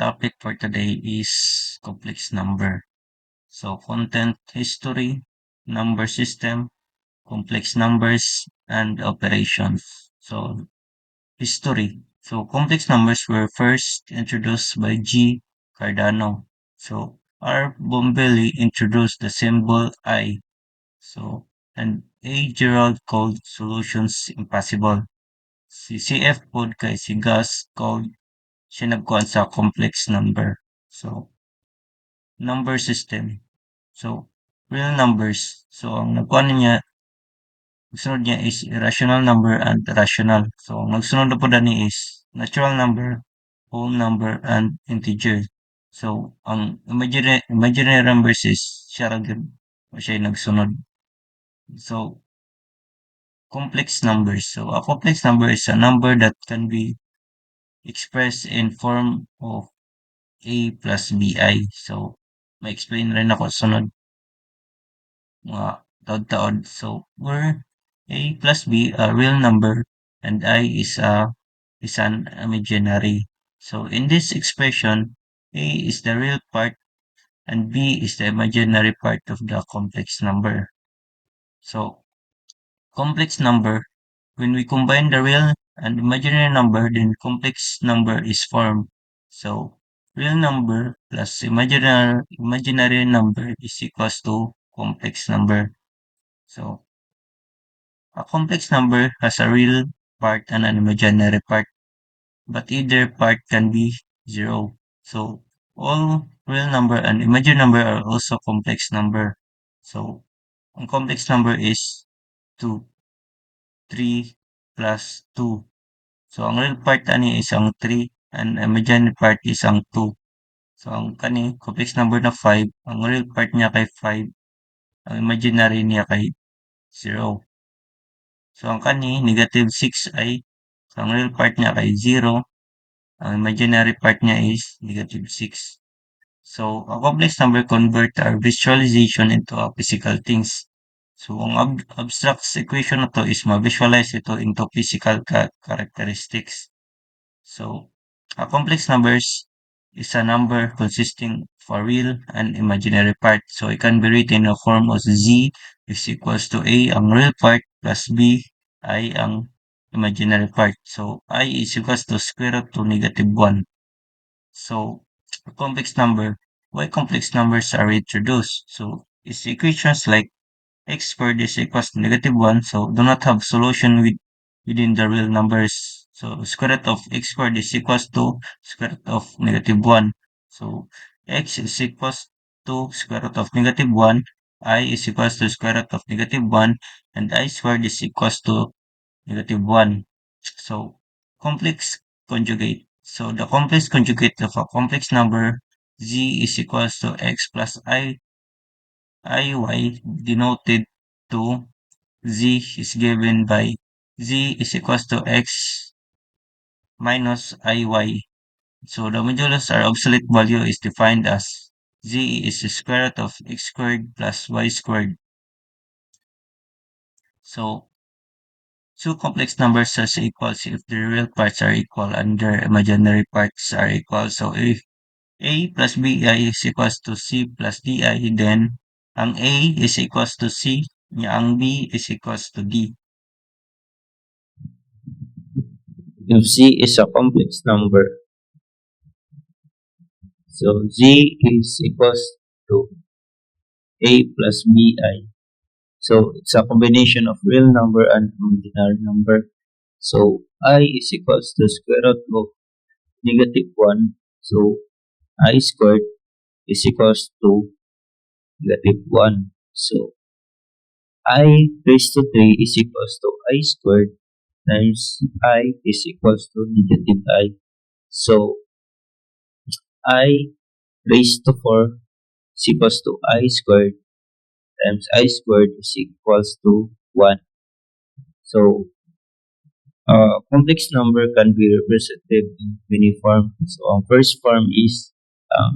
topic for today is complex number. So content history, number system, complex numbers, and operations. So history. So complex numbers were first introduced by G. Cardano. So R. Bombelli introduced the symbol I. So and A. Gerald called solutions impossible. Si CF Pod kay si Gus called siya nagkuhan sa complex number. So, number system. So, real numbers. So, ang nagkuhan niya, sunod niya is irrational number and rational. So, ang nagsunod na po dani is natural number, whole number, and integer. So, ang imaginary numbers is siya ra gyud o siya yung nagsunod. So, complex numbers. So, a complex number is a number that can be expressed in form of A plus BI. So, ma-explain rin ako sunod mga taod-taod. So, where A plus B a real number and I is an imaginary. So, in this expression, A is the real part and B is the imaginary part of the complex number. So, complex number, when we combine the real and imaginary number, then complex number is formed. So, real number plus imaginary number is equals to complex number. So, a complex number has a real part and an imaginary part, but either part can be zero. So, all real number and imaginary number are also complex number. So, ang complex number is 2, 3 plus 2. So, ang real part ani is ang 3 and imaginary part is ang 2. So, ang kani complex number na 5, ang real part niya kay 5, ang imaginary niya kay 0. So, ang kani negative 6 ay so, ang real part niya kay 0, ang imaginary part niya is negative 6. So, a complex number convert our visualization into a physical things. So, ang abstract equation na to is ma-visualize ito into physical characteristics. So, a complex numbers is a number consisting of a real and imaginary part. So, it can be written in the form of Z is equals to A ang real part plus B I ang imaginary part. So, I is equals to square root to negative 1. So, a complex number, why complex numbers are introduced? So, it's equations like x squared is equals to negative 1, so do not have solution within the real numbers. So, square root of x squared is equals to square root of negative 1. So, x is equals to square root of negative 1, I is equals to square root of negative 1, and I squared is equals to negative 1. So, complex conjugate. So, the complex conjugate of a complex number z is equals to x plus iy denoted to z is given by z is equals to x minus iy. So, the modulus or obsolete value is defined as z is the square root of x squared plus y squared. So, two complex numbers are equals if the real parts are equal and their imaginary parts are equal. So if A plus BI is equals to C plus DI, then ang A is equals to C, ang B is equals to D. If Z is a complex number, so Z is equals to A plus BI. So it's a combination of real number and imaginary number. So I is equals to square root of negative 1. So I squared is equals to negative 1. So I raised to 3 is equals to I squared times I is equals to negative I. So I raised to 4 is equals to I squared times I squared is equals to 1. So complex number can be represented in many forms. So ang first form is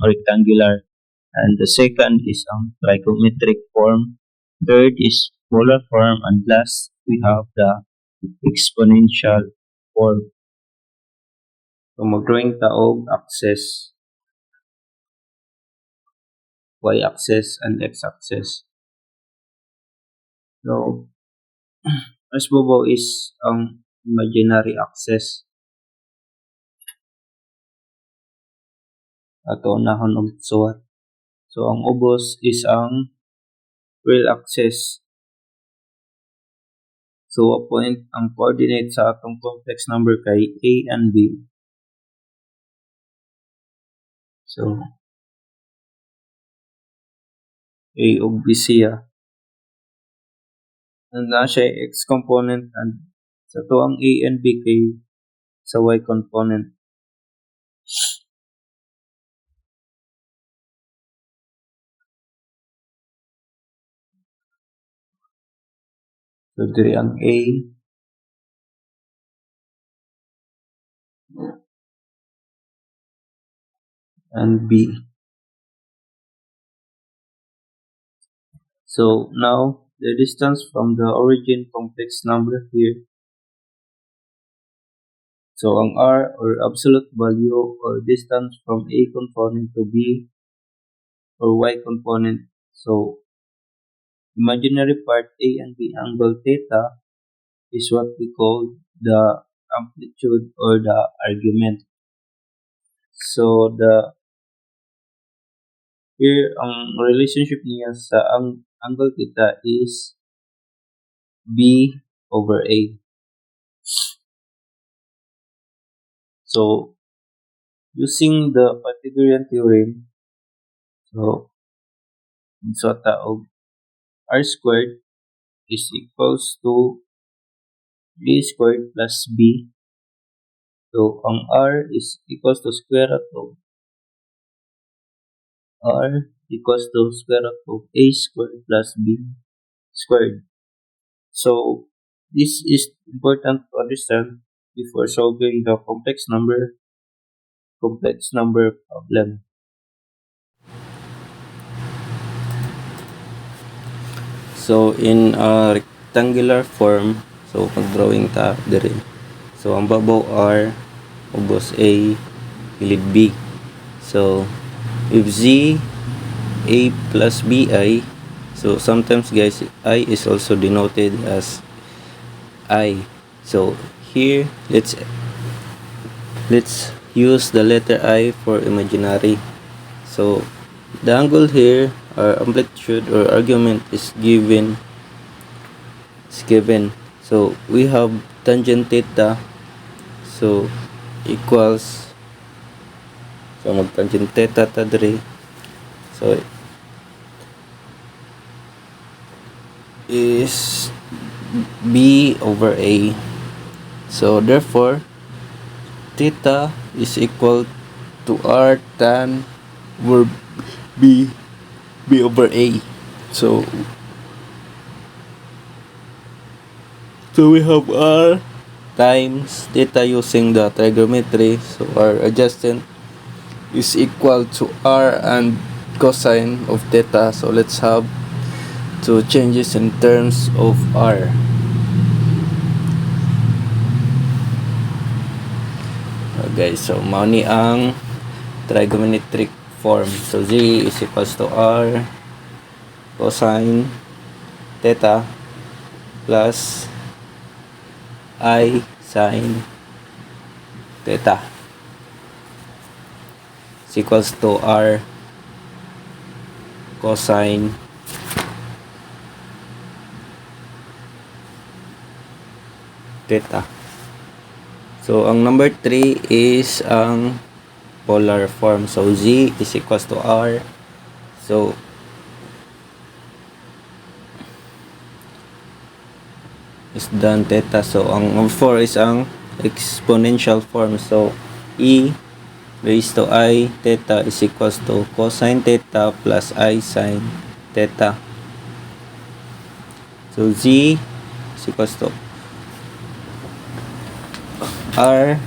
rectangular, and the second is trigonometric form. Third is polar form, and last we have the exponential form. So mag-drawing ta og axis. y-axis and x-axis. So, as babaw is ang imaginary axis. Ato nahon og suwat. So, ang ubos is ang real axis. So, a point ang coordinate sa atong complex number kay A and B. So, A ug B siya. And na siya x component and sa to ang A and B kay sa y component. So, diri ang A and B. So, now, the distance from the origin complex number here. So, ang R or absolute value or distance from A component to B or Y component. So, imaginary part A and B angle theta is what we call the amplitude or the argument. So, here ang relationship niya sa ang angle theta is B over A. So, using the Pythagorean theorem, so, magswata og R squared is equals to A squared plus B. So, ang R is equals to square root of R equals to square root of A squared plus B squared. So, this is important to understand before solving the complex number problem. So in a rectangular form, so pag-drawing ta diri. So ang babaw R, ubos A, gilid B. So if Z A plus BI, so sometimes guys I is also denoted as I. So here let's use the letter I for imaginary. So the angle here or amplitude or argument is given. So we have tangent theta, so equals, so mag tangent theta ta diri, so is B over A. So therefore theta is equal to R tan over B over A. So we have R times theta using the trigonometry. So our adjacent is equal to R and cosine of theta. So let's have two changes in terms of R. Okay, so mao ni ang trigonometric form. So Z is equals to R cosine theta plus I sine theta is equals to R cosine theta. So ang number 3 is ang polar form. So Z is equals to R. So is done theta. So ang 4 is ang exponential form. So E raised to I theta is equals to cosine theta plus I sine theta. So Z is equals to R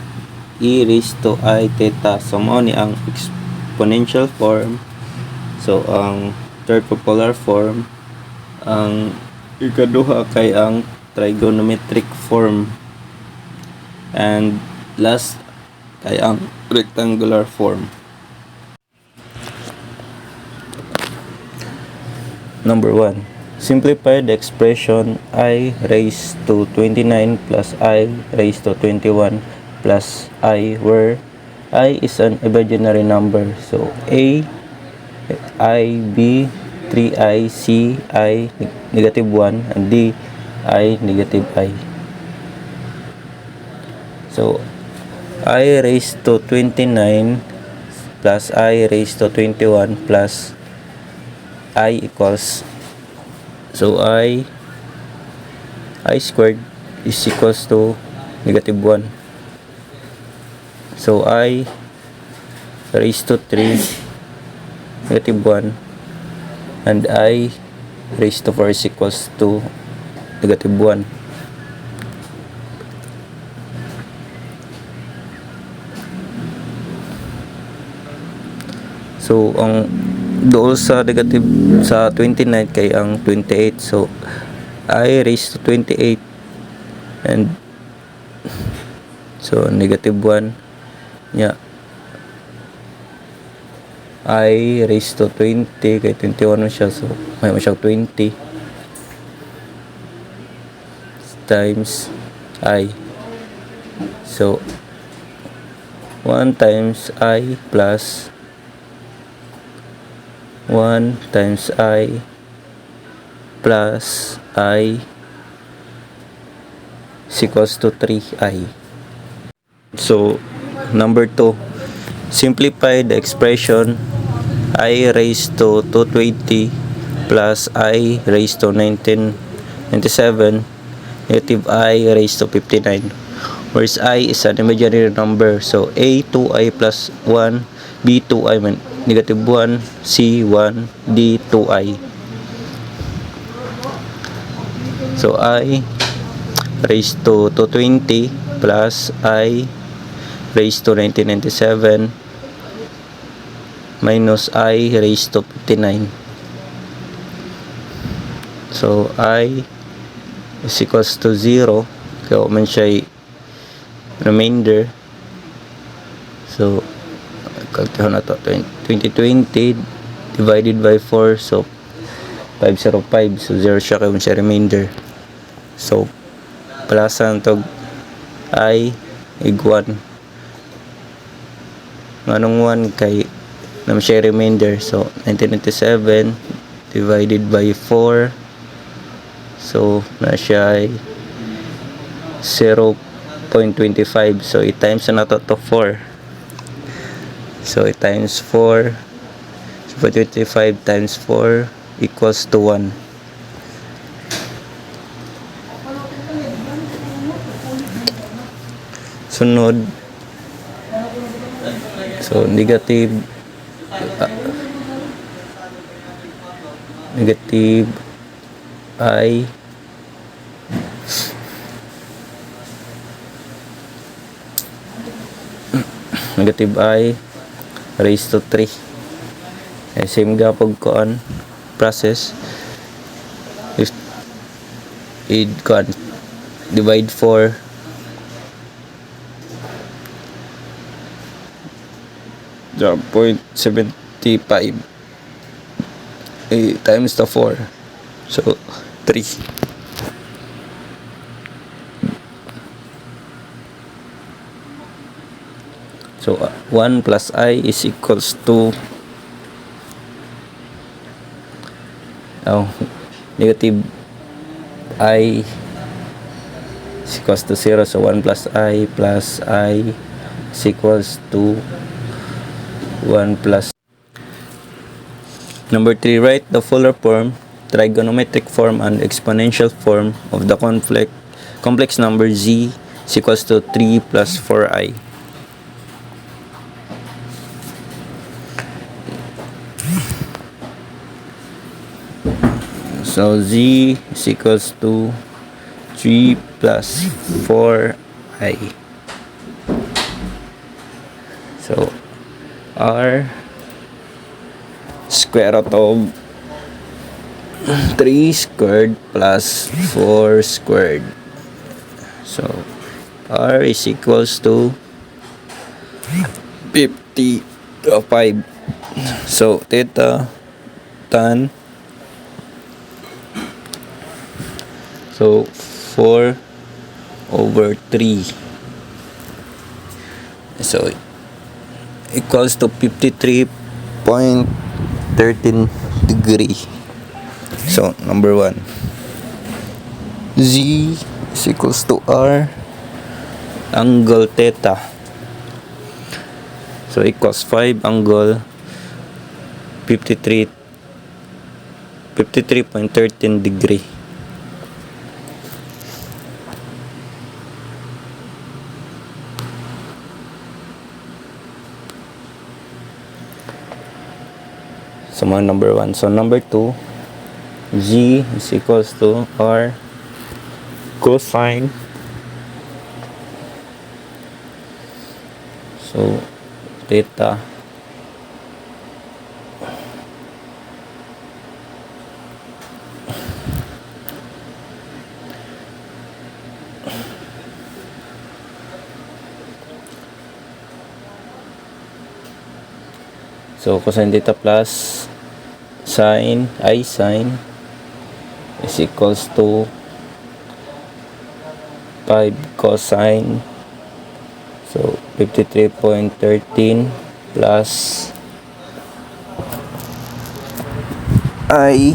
E raised to I theta. So mao ni ang exponential form. So ang third polar form, ang ikaduha kay ang trigonometric form, and last kay ang rectangular form. Number 1. Simplify the expression I raised to 29 plus I raised to 21 plus I, where I is an imaginary number. So A, I, B, 3I, C, I, negative 1, and D, I, negative I. So I raised to 29 plus I raised to 21 plus I equals, so I squared is equals to negative 1. So I raised to 3 negative 1 and I raised to 4 is equals to negative 1. So ang doon sa negative sa 29 kay ang 28, so I raised to 28 and so negative 1 nya I raised to 20 kay 21 na siya, so may mo siyang 20 times I, so 1 times I plus 1 times I plus I is equals to 3I. So number 2, simplify the expression I raised to 220 plus I raised to 1997 negative I raised to 59, whereas I is an imaginary number. So A 2I plus 1, B 2I negative 1, C 1, D 2I. So I raised to 220 plus I raised to 1997 minus I raised to 59. So I is equals to 0 kaya man siya remainder. So kalkulahan na to, 2020 divided by 4, so 505, so 0 siya kaya man siya remainder. So palasan to I ig 1 nganong 1 kay naman siya remainder, so 1997 divided by 4, so na siya ay 0.25, so i-times na to 4, so i-times 4, so 25 times 4 equals to 1. Sunod, so negative I negative I raised to 3, same gapog koan process, if it can divide 4 0.75 times the 4, so 3. So 1 plus I is equals to negative I is equals to 0, so 1 plus I is equals to 1 plus. Number 3, write the fuller form, trigonometric form, and exponential form of the complex number z is equals to 3 plus 4i. So z is equals to 3 plus 4i. So r square root of 3 squared plus 4 squared. So r is equals to 55. So theta tan So 4 over 3. So equals to 53.13 degree. So number 1. Z is equals to R angle theta. So equals 5 angle 53.13 degree. So mga number 1. So number 2, Z is equals to R cosine. So theta so cosine theta plus sine is equals to 5 cosine. So 53.13 plus I,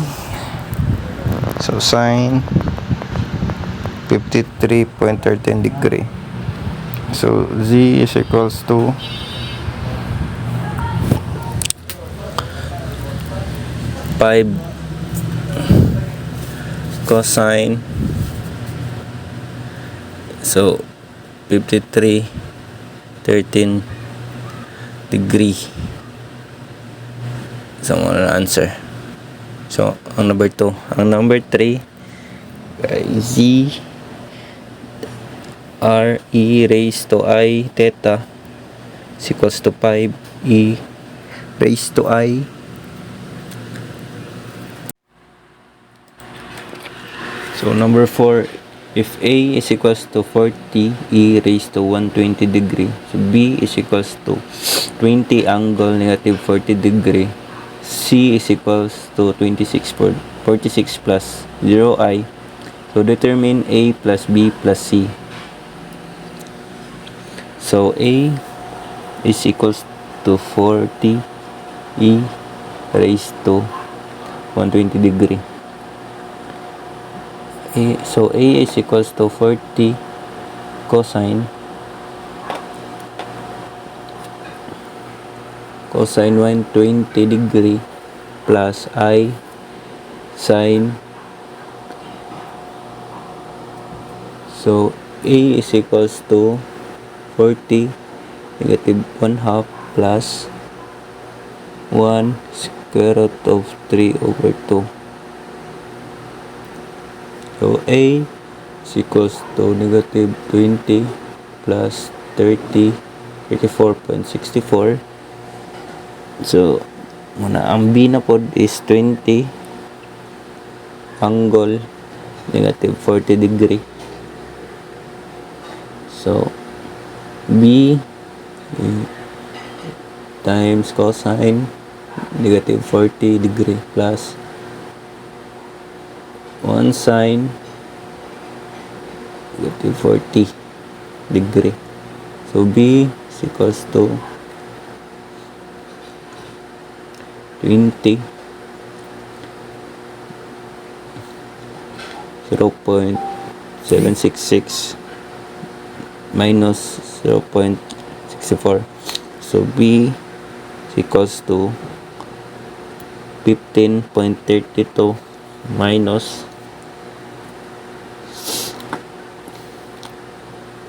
so sine 53.13 degree. So Z is equals to 5 cosine, so 53.13 degree. So ang answer. So ang number 2. Ang number 3, Z R e raised to I theta is equals to 5 e raised to I. So number 4, if A is equals to 40 e raised to 120 degree, so B is equals to 20 angle negative 40 degree, C is equals to 46 plus 0i. So determine A plus B plus C. So A is equals to 40 e raised to 120 degree. So A is equals to 40 cosine 120 degree plus I sine. So A is equals to 40 negative 1 half plus 1 square root of 3 over 2. So A is equals to negative 20 plus 30, 34.64. So muna ang B na pod is 20 angle negative 40 degree. So B times cosine negative 40 degree plus 1 sine negative 40 degree. So B is equals to 20 0.766 minus 0.64. So B is equals to 15.32 minus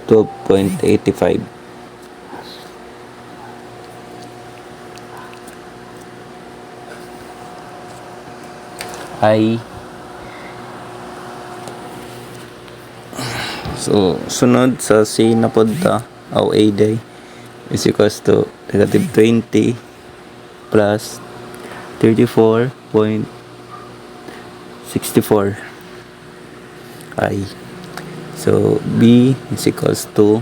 12.85. I. So sunod sa C na podta o A day is equals to negative 20 plus 34.64 I. So B is equals to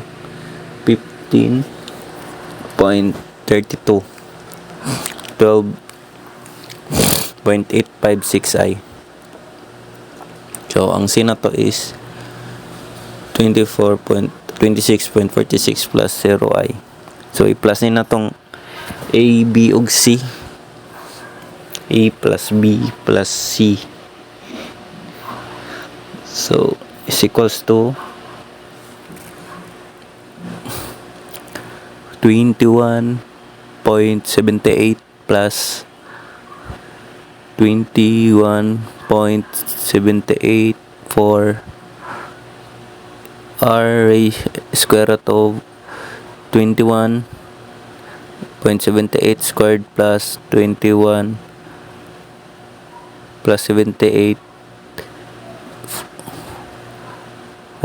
15.32 12.856 I. So ang C na to is 24.26.46 plus 0i. So i-plus ni na tong A, B ug C. A plus B plus C. So is equals to 21.78 plus 21.78 for r square root of 21.78 squared plus 21 plus 78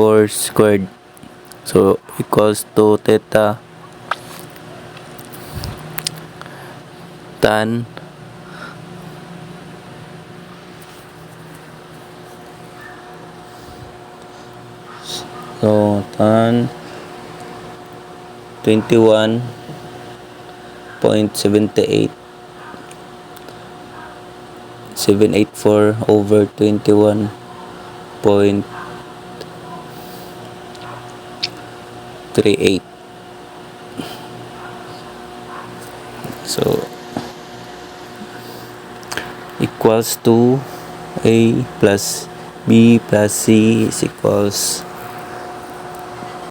4 squared. So equals to theta tan so tan 21.78 784 over 21.38. So equals to A plus B plus C is equals